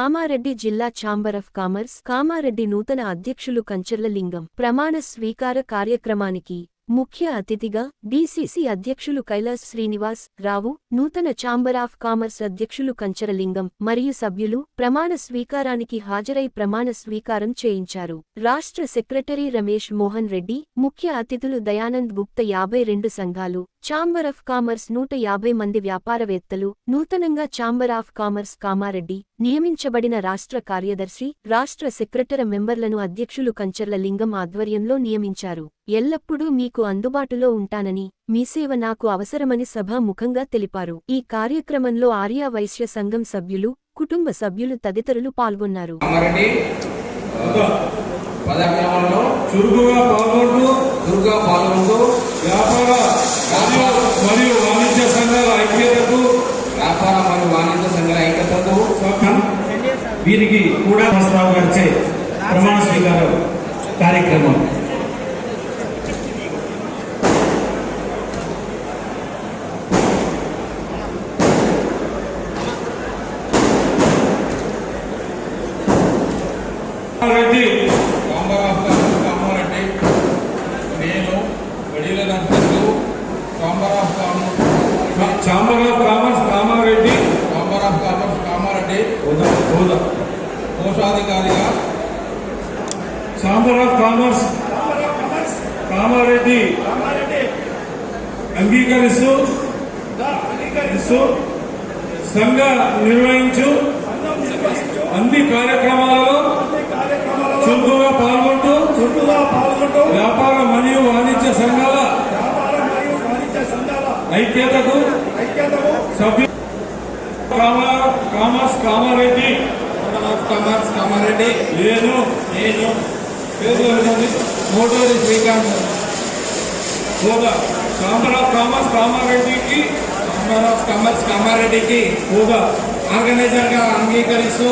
కామారెడ్డి జిల్లా chamber of commerce Kamareddy నూతన అధ్యక్షులు కంచర్ల లింగం ప్రమాణ స్వీకార కార్యక్రమానికి ముఖ్య అతిథిగా డీసీసీ అధ్యక్షులు కైలాస్ శ్రీనివాస్ రావు, నూతన ఛాంబర్ ఆఫ్ కామర్స్ అధ్యక్షులు కంచరలింగం మరియు సభ్యులు ప్రమాణ స్వీకారానికి హాజరై ప్రమాణ స్వీకారం చేయించారు. రాష్ట్ర సెక్రటరీ రమేష్ మోహన్ రెడ్డి, ముఖ్య అతిథులు దయానంద్ గుప్తా. 52 సంఘాలు, ఛాంబర్ ఆఫ్ కామర్స్ 150 మంది వ్యాపారవేత్తలు, నూతనంగా ఛాంబర్ ఆఫ్ కామర్స్ కామారెడ్డి నియమించబడిన రాష్ట్ర కార్యదర్శి, రాష్ట్ర సెక్రటరీ మెంబర్లను అధ్యక్షులు కంచర్ల లింగం ఆధ్వర్యంలో నియమించారు. ఎల్లప్పుడూ మీకు అందుబాటులో ఉంటానని, మీ సేవ నాకు అవసరమని సభాముఖంగా తెలిపారు. ఈ కార్యక్రమంలో ఆర్య వైశ్య సంఘం సభ్యులు, కుటుంబ సభ్యులు తదితరులు పాల్గొన్నారు. మరియు వాణిజ్య సంఘాల ఐక్యతకు వీరికి కూడా గారిచే ప్రమాణ స్వీకారం కార్యక్రమం. ఛాంబర్ ఆఫ్ కామర్స్ కామారెడ్డి కోశాధికారిగా ఛాంబర్ ఆఫ్ కామర్స్ కామారెడ్డి అంగీకరిస్తూ సంఘ నిర్వహించు అన్ని కార్యక్రమాలలో చురుకుగా పాల్గొంటూ వ్యాపార మరియు వాణిజ్య సంఘాల ఐక్యతకు సభ్యులు కామారెడ్డి నేను Moturi Srikanth chamber of commerce కామారెడ్డికి ఆర్గనైజర్ గా అంగీకరిస్తూ